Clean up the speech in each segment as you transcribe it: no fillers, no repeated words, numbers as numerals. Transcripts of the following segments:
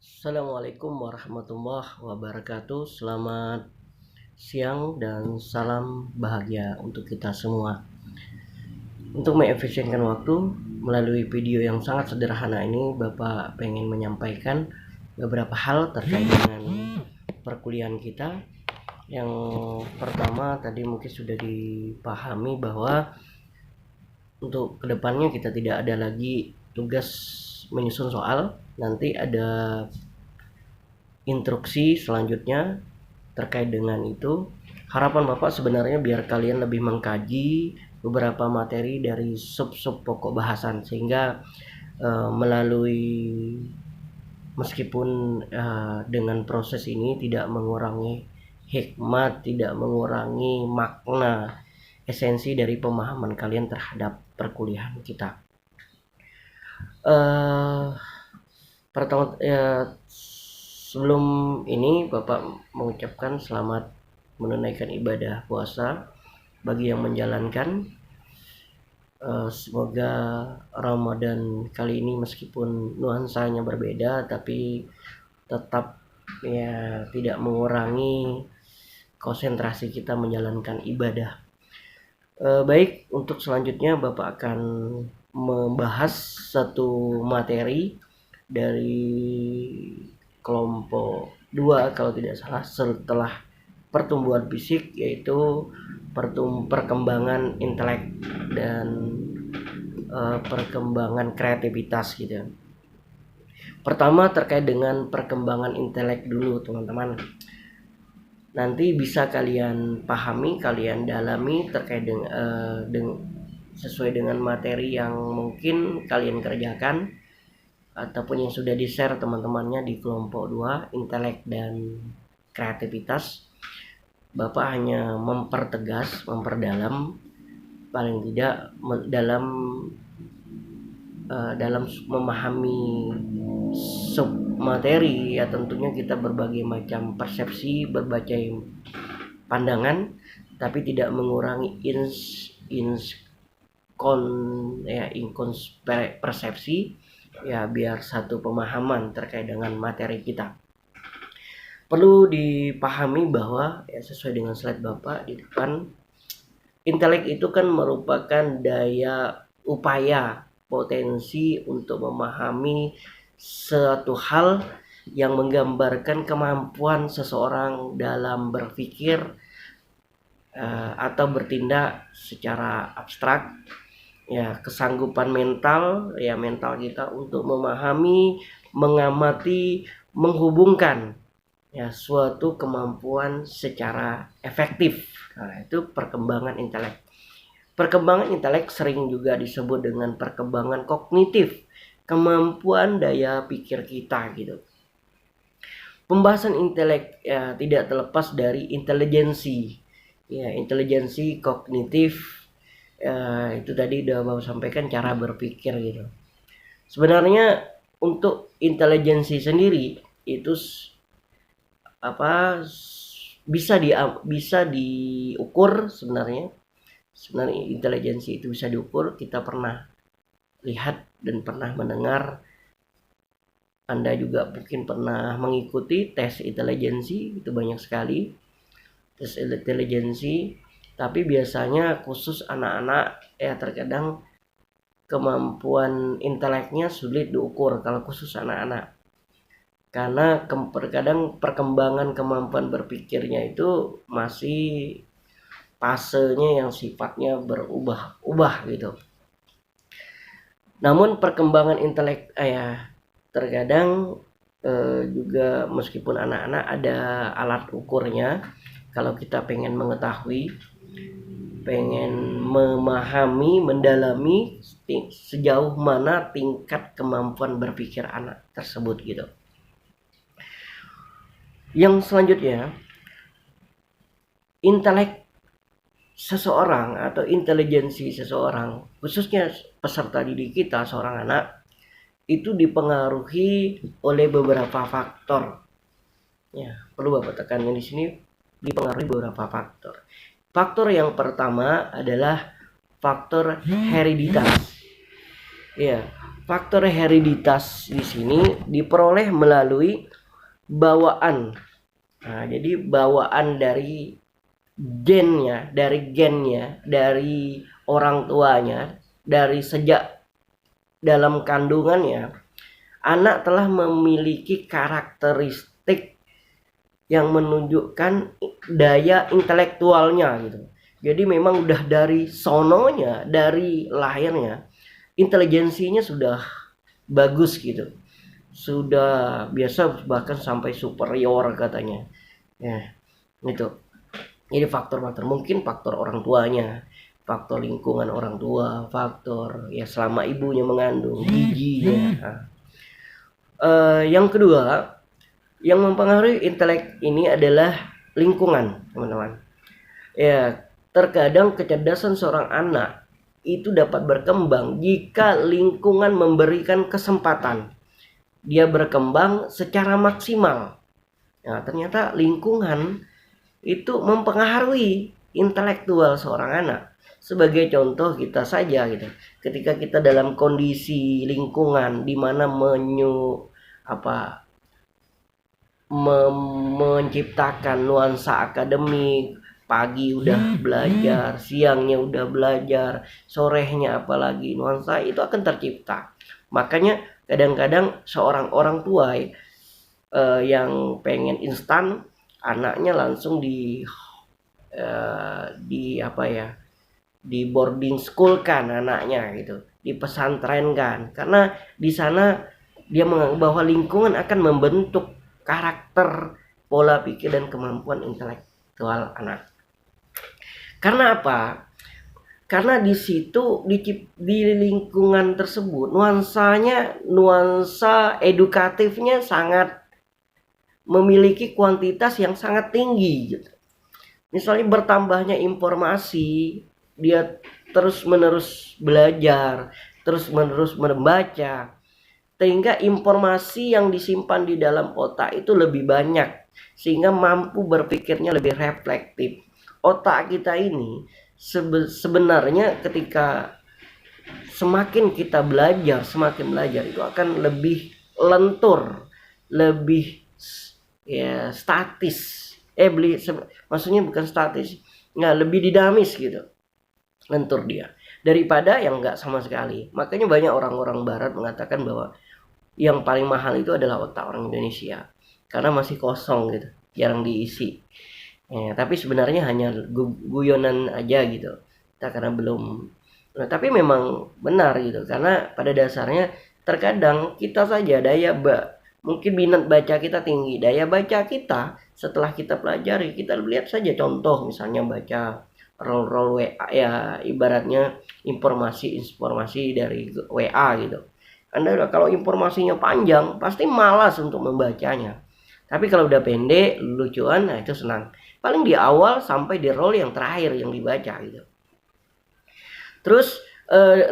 Assalamualaikum warahmatullahi wabarakatuh. Selamat siang dan salam bahagia untuk kita semua. Untuk mengefisienkan waktu melalui video yang sangat sederhana ini, Bapak pengen menyampaikan beberapa hal terkait dengan perkuliahan kita. Yang pertama tadi mungkin sudah dipahami bahwa untuk kedepannya kita tidak ada lagi tugas menyusun soal, nanti ada instruksi selanjutnya terkait dengan itu. Harapan Bapak sebenarnya biar kalian lebih mengkaji beberapa materi dari sub-sub pokok bahasan, sehingga melalui meskipun dengan proses ini tidak mengurangi hikmat, tidak mengurangi makna esensi dari pemahaman kalian terhadap perkuliahan kita. Pertama, sebelum ini Bapak mengucapkan selamat menunaikan ibadah puasa bagi yang menjalankan. Semoga Ramadan kali ini meskipun nuansanya berbeda, tapi tetap tidak mengurangi konsentrasi kita menjalankan ibadah. Baik, untuk selanjutnya Bapak akan membahas satu materi dari kelompok 2 kalau tidak salah, setelah pertumbuhan fisik, yaitu perkembangan intelek dan perkembangan kreativitas gitu. Pertama terkait dengan perkembangan intelek dulu teman-teman. Nanti bisa kalian pahami, kalian dalami terkait dengan sesuai dengan materi yang mungkin kalian kerjakan ataupun yang sudah di-share teman-temannya di kelompok 2 intelek dan kreativitas. Bapak hanya mempertegas, memperdalam, paling tidak dalam memahami sub materi ya. Tentunya kita berbagai macam persepsi, berbagai pandangan, tapi tidak mengurangi persepsi ya, biar satu pemahaman terkait dengan materi kita. Perlu dipahami bahwa ya, sesuai dengan slide Bapak di depan, intelek itu kan merupakan daya upaya potensi untuk memahami suatu hal yang menggambarkan kemampuan seseorang dalam berpikir atau bertindak secara abstrak ya, kesanggupan mental kita untuk memahami, mengamati, menghubungkan ya suatu kemampuan secara efektif. Nah, itu perkembangan intelek. Perkembangan intelek sering juga disebut dengan perkembangan kognitif, kemampuan daya pikir kita gitu. Pembahasan intelek ya tidak terlepas dari intelijensi. Ya, intelijensi kognitif itu tadi udah Bapak sampaikan, cara berpikir gitu. Sebenarnya untuk intelijensi sendiri itu bisa diukur. Sebenarnya intelijensi itu bisa diukur. Kita pernah lihat dan pernah mendengar, Anda juga mungkin pernah mengikuti tes intelijensi, itu banyak sekali tes intelijensi, tapi biasanya khusus anak-anak ya terkadang kemampuan inteleknya sulit diukur kalau khusus anak-anak, karena terkadang perkembangan kemampuan berpikirnya itu masih fasenya yang sifatnya berubah-ubah gitu. Namun perkembangan intelek terkadang juga meskipun anak-anak ada alat ukurnya. Kalau kita pengen mengetahui, pengen memahami, mendalami sejauh mana tingkat kemampuan berpikir anak tersebut gitu. Yang selanjutnya, intelek seseorang atau intelijensi seseorang, khususnya peserta didik kita, seorang anak, itu dipengaruhi oleh beberapa faktor. Ya, perlu Bapak tekankan di sini, dipengaruhi beberapa faktor. Faktor yang pertama adalah faktor hereditas. Ya, faktor hereditas di sini diperoleh melalui bawaan. Nah, jadi bawaan dari gennya, dari orang tuanya, dari sejak dalam kandungannya, anak telah memiliki karakteristik yang menunjukkan daya intelektualnya gitu. Jadi memang udah dari sononya, dari lahirnya, intelijensinya sudah bagus gitu. Sudah biasa bahkan sampai superior katanya. Ya, itu. Jadi faktor-faktor, mungkin faktor orang tuanya, faktor lingkungan orang tua, faktor ya selama ibunya mengandung, giginya. Nah, yang kedua, yang mempengaruhi intelek ini adalah lingkungan, teman-teman. Ya, terkadang kecerdasan seorang anak itu dapat berkembang jika lingkungan memberikan kesempatan. Dia berkembang secara maksimal. Nah, ternyata lingkungan itu mempengaruhi intelektual seorang anak. Sebagai contoh kita saja gitu. Ketika kita dalam kondisi lingkungan di mana menciptakan nuansa akademik, pagi udah belajar, siangnya udah belajar, sorenya apalagi nuansa itu akan tercipta. Makanya kadang-kadang seorang orang tua yang pengen instan, anaknya langsung di boarding school kan anaknya gitu, dipesantrenkan, karena di sana dia menganggap bahwa lingkungan akan membentuk karakter, pola pikir dan kemampuan intelektual anak. Karena apa? Karena di situ di lingkungan tersebut nuansa edukatifnya sangat memiliki kuantitas yang sangat tinggi gitu. Misalnya bertambahnya informasi, dia terus-menerus belajar, terus-menerus membaca, sehingga informasi yang disimpan di dalam otak itu lebih banyak, sehingga mampu berpikirnya lebih reflektif. Otak kita ini sebenarnya ketika semakin kita belajar, itu akan lebih lentur, lebih ya statis. Maksudnya bukan statis, nggak, lebih dinamis gitu, lentur dia daripada yang nggak sama sekali. Makanya banyak orang-orang barat mengatakan bahwa yang paling mahal itu adalah otak orang Indonesia karena masih kosong gitu, jarang diisi. Ya, tapi sebenarnya hanya guyonan aja gitu. Kita karena belum. Nah, tapi memang benar gitu, karena pada dasarnya terkadang kita saja mungkin minat baca kita tinggi, daya baca kita setelah kita pelajari, kita lihat saja contoh misalnya baca roll WA ya, ibaratnya informasi dari WA gitu. Anda kalau informasinya panjang pasti malas untuk membacanya. Tapi kalau udah pendek, lucuan, nah itu senang. Paling di awal sampai di roll yang terakhir yang dibaca gitu. Terus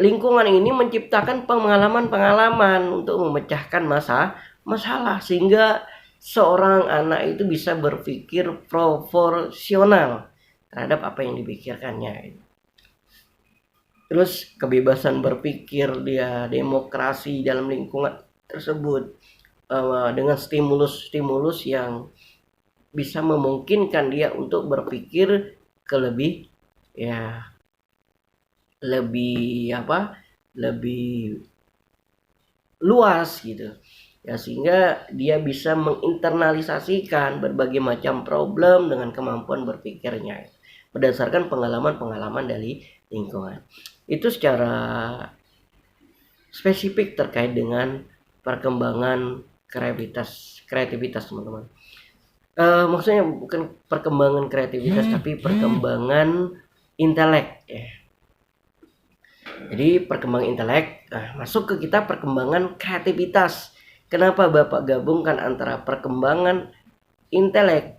lingkungan ini menciptakan pengalaman-pengalaman untuk memecahkan masalah sehingga seorang anak itu bisa berpikir proporsional terhadap apa yang dipikirkannya. Terus kebebasan berpikir, dia demokrasi dalam lingkungan tersebut dengan stimulus yang bisa memungkinkan dia untuk berpikir lebih luas gitu ya, sehingga dia bisa menginternalisasikan berbagai macam problem dengan kemampuan berpikirnya berdasarkan pengalaman dari lingkungan. Itu secara spesifik terkait dengan perkembangan kreativitas teman-teman. Maksudnya bukan perkembangan kreativitas tapi perkembangan intelek ya. Jadi perkembangan intelek, masuk ke kita perkembangan kreativitas. Kenapa Bapak gabungkan antara perkembangan intelek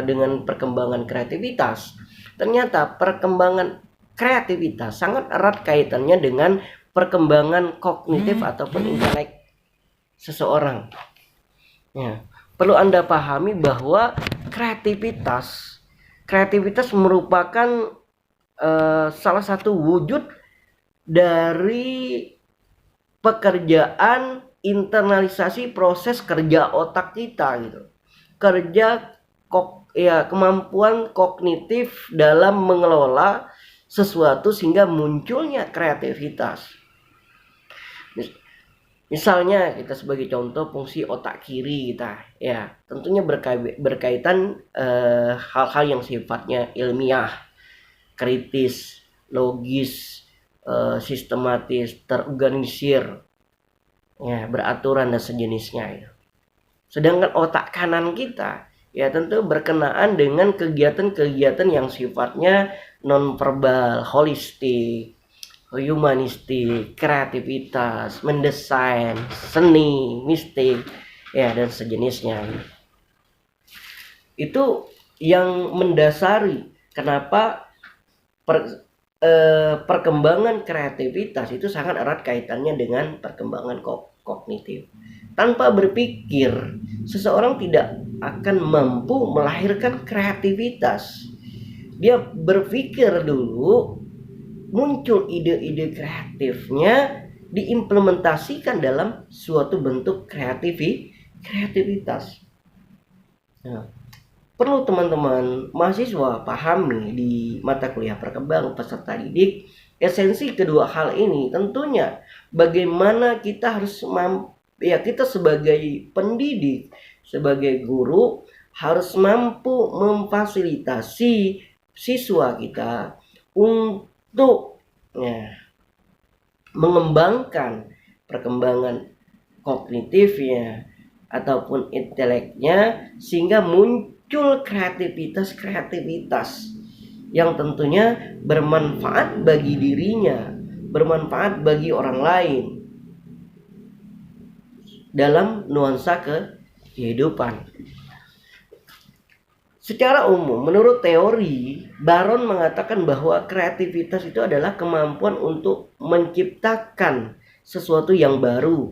dengan perkembangan kreativitas? Ternyata perkembangan kreativitas sangat erat kaitannya dengan perkembangan kognitif ataupun intelek seseorang. Ya, perlu Anda pahami bahwa kreativitas merupakan salah satu wujud dari pekerjaan internalisasi proses kerja otak kita gitu. Kemampuan kognitif dalam mengelola sesuatu sehingga munculnya kreativitas. Misalnya kita sebagai contoh fungsi otak kiri kita, ya tentunya berkaitan hal-hal yang sifatnya ilmiah, kritis, logis, sistematis, terorganisir, ya beraturan dan sejenisnya. Ya. Sedangkan otak kanan kita ya tentu berkenaan dengan kegiatan-kegiatan yang sifatnya nonverbal, holistik, humanistik, kreativitas, mendesain, seni, mistik, ya dan sejenisnya. Itu yang mendasari kenapa perkembangan kreativitas itu sangat erat kaitannya dengan perkembangan kognitif. Tanpa berpikir, seseorang tidak akan mampu melahirkan kreativitas. Dia berpikir dulu, muncul ide-ide kreatifnya, diimplementasikan dalam suatu bentuk kreativitas. Nah, perlu teman-teman mahasiswa pahami di mata kuliah perkembangan peserta didik esensi kedua hal ini. Tentunya bagaimana kita harus kita sebagai pendidik, sebagai guru harus mampu memfasilitasi siswa kita untuk mengembangkan perkembangan kognitifnya ataupun inteleknya sehingga muncul kreativitas yang tentunya bermanfaat bagi dirinya, bermanfaat bagi orang lain dalam nuansa kehidupan. Secara umum, menurut teori, Baron mengatakan bahwa kreativitas itu adalah kemampuan untuk menciptakan sesuatu yang baru.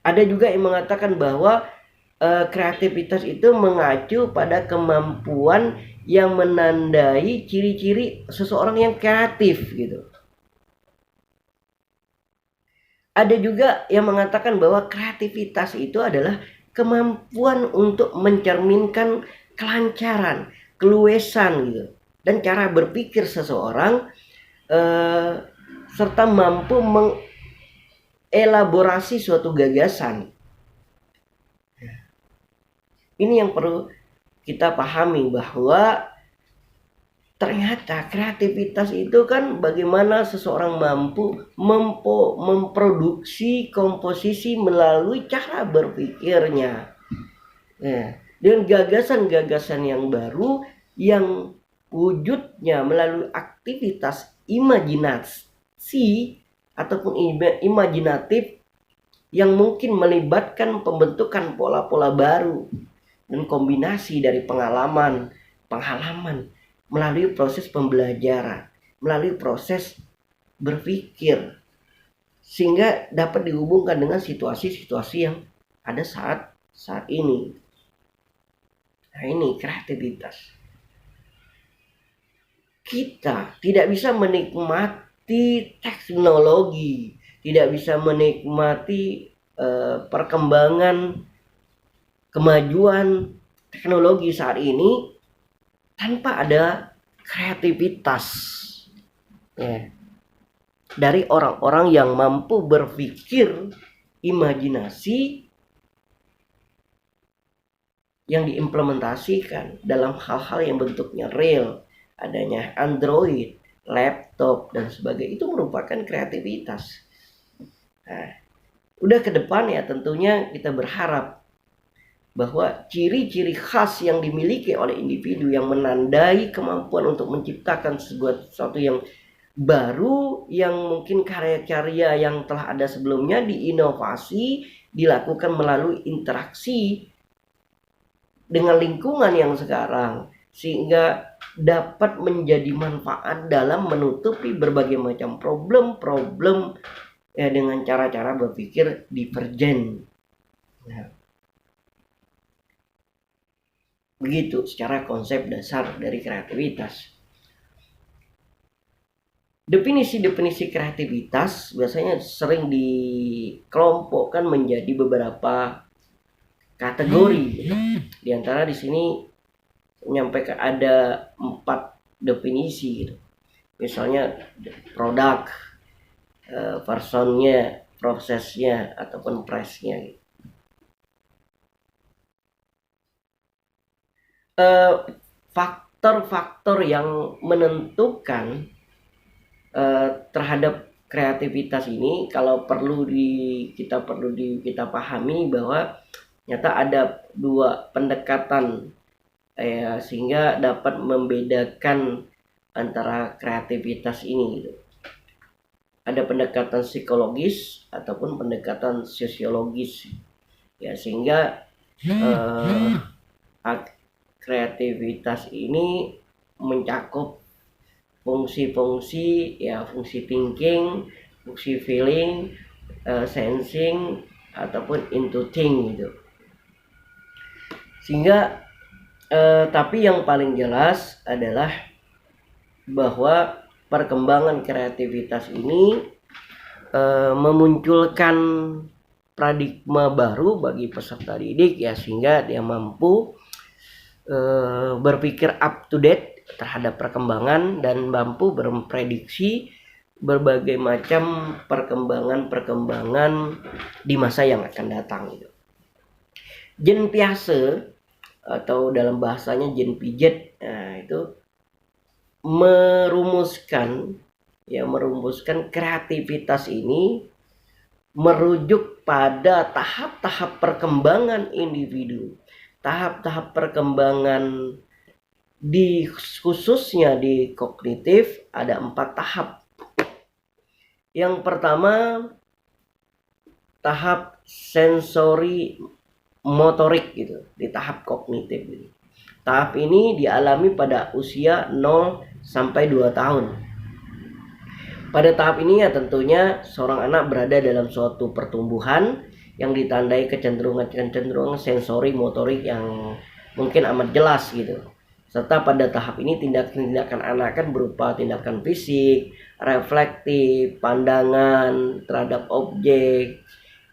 Ada juga yang mengatakan bahwa kreativitas itu mengacu pada kemampuan yang menandai ciri-ciri seseorang yang kreatif gitu. Ada juga yang mengatakan bahwa kreativitas itu adalah kemampuan untuk mencerminkan kelancaran, keluasan gitu, dan cara berpikir seseorang serta mampu mengelaborasi suatu gagasan. Ini yang perlu kita pahami bahwa ternyata kreativitas itu kan bagaimana seseorang mampu memproduksi komposisi melalui cara berpikirnya. Dengan gagasan-gagasan yang baru yang wujudnya melalui aktivitas imajinasi ataupun imajinatif yang mungkin melibatkan pembentukan pola-pola baru dan kombinasi dari pengalaman melalui proses pembelajaran, melalui proses berpikir, sehingga dapat dihubungkan dengan situasi-situasi yang ada saat ini. Nah, ini kreativitas. Kita tidak bisa menikmati teknologi, tidak bisa menikmati perkembangan kemajuan teknologi saat ini tanpa ada kreativitas dari orang-orang yang mampu berpikir imajinasi yang diimplementasikan dalam hal-hal yang bentuknya real, adanya Android, laptop dan sebagainya, itu merupakan kreativitas. Nah, udah ke depan ya tentunya kita berharap bahwa ciri-ciri khas yang dimiliki oleh individu yang menandai kemampuan untuk menciptakan sesuatu yang baru, yang mungkin karya-karya yang telah ada sebelumnya diinovasi, dilakukan melalui interaksi dengan lingkungan yang sekarang, sehingga dapat menjadi manfaat dalam menutupi berbagai macam problem-problem dengan cara-cara berpikir divergen. Begitu secara konsep dasar dari kreativitas. Definisi-definisi kreativitas biasanya sering dikelompokkan menjadi beberapa kategori. Di antara di sini menyampaikan ada 4 definisi gitu. Misalnya produk, personnya, prosesnya, ataupun price-nya gitu. Faktor-faktor yang menentukan terhadap kreativitas ini, kalau kita pahami bahwa nyata ada 2 pendekatan sehingga dapat membedakan antara kreativitas ini gitu. Ada pendekatan psikologis ataupun pendekatan sosiologis ya, sehingga kreativitas ini mencakup fungsi-fungsi ya, fungsi thinking, fungsi feeling, sensing, ataupun intuiting gitu. Sehingga tapi yang paling jelas adalah bahwa perkembangan kreativitas ini memunculkan paradigma baru bagi peserta didik ya, sehingga dia mampu berpikir up to date terhadap perkembangan dan mampu memprediksi berbagai macam perkembangan di masa yang akan datang gitu. Jean Piaget atau dalam bahasanya Jean Piaget itu merumuskan kreativitas ini merujuk pada tahap-tahap perkembangan individu, tahap-tahap perkembangan khususnya di kognitif ada 4 tahap. Yang pertama, tahap sensori motorik gitu, di tahap kognitif gitu. Tahap ini dialami pada usia 0 sampai 2 tahun. Pada tahap ini ya tentunya seorang anak berada dalam suatu pertumbuhan yang ditandai kecenderungan sensori motorik yang mungkin amat jelas gitu. Serta pada tahap ini tindakan anak kan berupa tindakan fisik, reflektif, pandangan terhadap objek.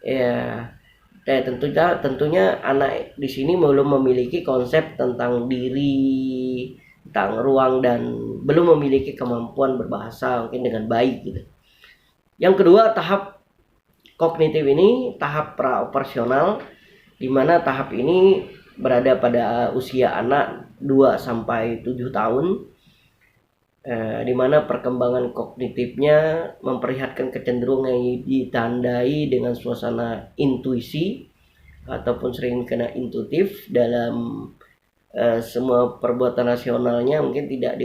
Ya, tentunya anak di sini belum memiliki konsep tentang diri, tentang ruang, dan belum memiliki kemampuan berbahasa mungkin dengan baik gitu. Yang kedua, tahap kognitif ini tahap praoperasional, di mana tahap ini berada pada usia anak 2 sampai 7 tahun, di mana perkembangan kognitifnya memperlihatkan kecenderungan yang ditandai dengan suasana intuisi ataupun sering kena intuitif dalam semua perbuatan rasionalnya mungkin tidak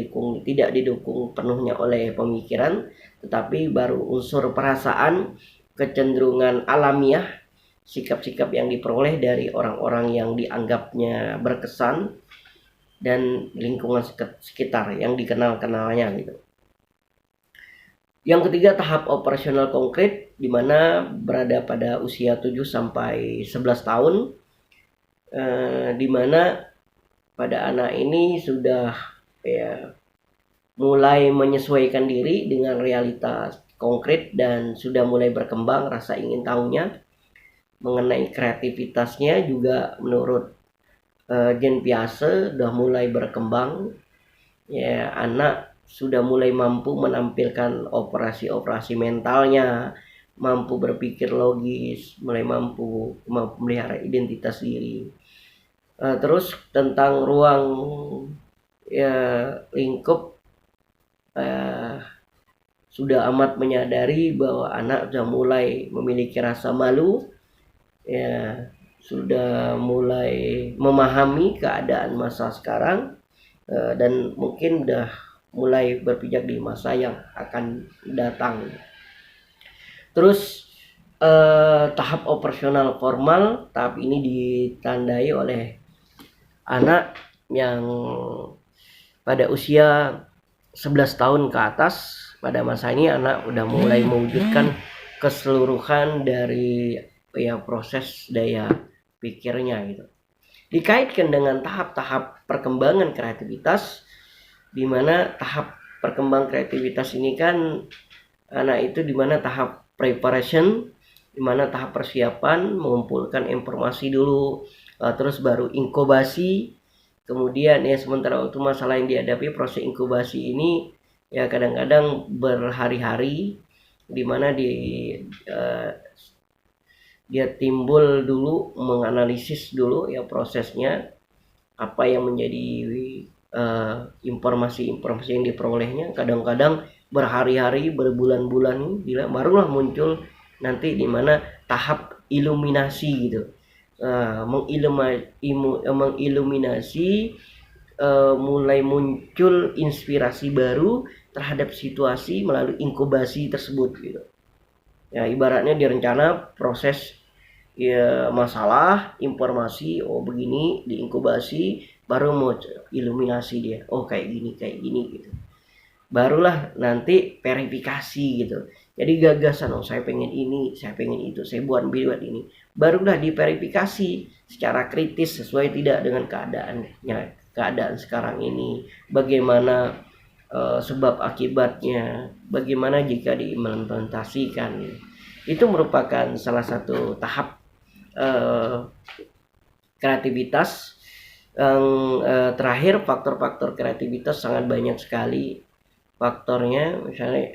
didukung penuhnya oleh pemikiran, tetapi baru unsur perasaan, kecenderungan alamiah, sikap-sikap yang diperoleh dari orang-orang yang dianggapnya berkesan dan lingkungan sekitar yang dikenalnya gitu. Yang ketiga, tahap operasional konkret, di mana berada pada usia 7 sampai 11 tahun, di mana pada anak ini sudah mulai menyesuaikan diri dengan realitas konkret dan sudah mulai berkembang rasa ingin tahunya. Mengenai kreativitasnya juga menurut Jean Piaget sudah mulai berkembang ya, anak sudah mulai mampu menampilkan operasi mentalnya, mampu berpikir logis, mulai mampu memelihara identitas diri. Terus tentang ruang lingkup, sudah amat menyadari bahwa anak sudah mulai memiliki rasa malu ya, sudah mulai memahami keadaan masa sekarang, dan mungkin sudah mulai berpijak di masa yang akan datang. Terus tahap operasional formal, tahap ini ditandai oleh anak yang pada usia 11 tahun ke atas. Pada masa ini anak udah mulai mewujudkan keseluruhan dari proses daya pikirnya gitu. Dikaitkan dengan tahap-tahap perkembangan kreativitas, di mana tahap perkembang kreativitas ini kan anak itu dimana tahap preparation, dimana tahap persiapan mengumpulkan informasi dulu, terus baru inkubasi. Kemudian ya sementara waktu masalah yang dihadapi proses inkubasi ini ya kadang-kadang berhari-hari, dimana dia timbul dulu, menganalisis dulu ya prosesnya, apa yang menjadi informasi-informasi yang diperolehnya. Kadang-kadang berhari-hari, berbulan-bulan, barulah muncul nanti di mana tahap iluminasi gitu. Mengiluminasi, mulai muncul inspirasi baru terhadap situasi melalui inkubasi tersebut gitu. Ya ibaratnya direncana proses ya masalah informasi, oh begini, diinkubasi, baru mau iluminasi dia, oh kayak gini gitu, barulah nanti verifikasi gitu. Jadi gagasan, oh saya pengen ini, saya pengen itu, saya buat ini, barulah diverifikasi secara kritis sesuai tidak dengan keadaan sekarang ini, bagaimana sebab akibatnya, bagaimana jika diimplementasikan. Itu merupakan salah satu tahap kreativitas. Yang terakhir, faktor-faktor kreativitas sangat banyak sekali faktornya. Misalnya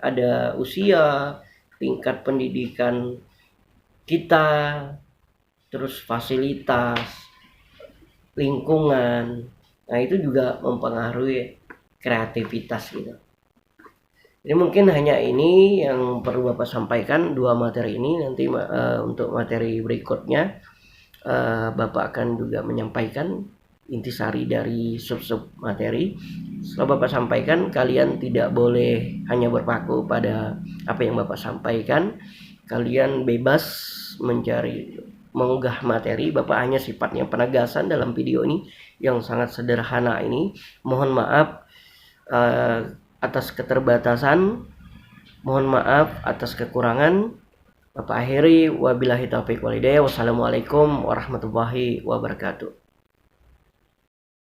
ada usia, tingkat pendidikan kita, terus fasilitas, lingkungan. Nah itu juga mempengaruhi kreativitas gitu. Jadi mungkin hanya ini yang perlu Bapak sampaikan, 2 materi ini. Nanti untuk materi berikutnya Bapak akan juga menyampaikan intisari dari sub-sub materi. Setelah Bapak sampaikan, kalian tidak boleh hanya berpaku pada apa yang Bapak sampaikan. Kalian bebas mengunggah materi. Bapak hanya sifatnya penegasan dalam video ini yang sangat sederhana ini. Mohon maaf atas keterbatasan, mohon maaf atas kekurangan. Bapak akhiri, wabillahi taufiq walhidayah. Wassalamualaikum warahmatullahi wabarakatuh.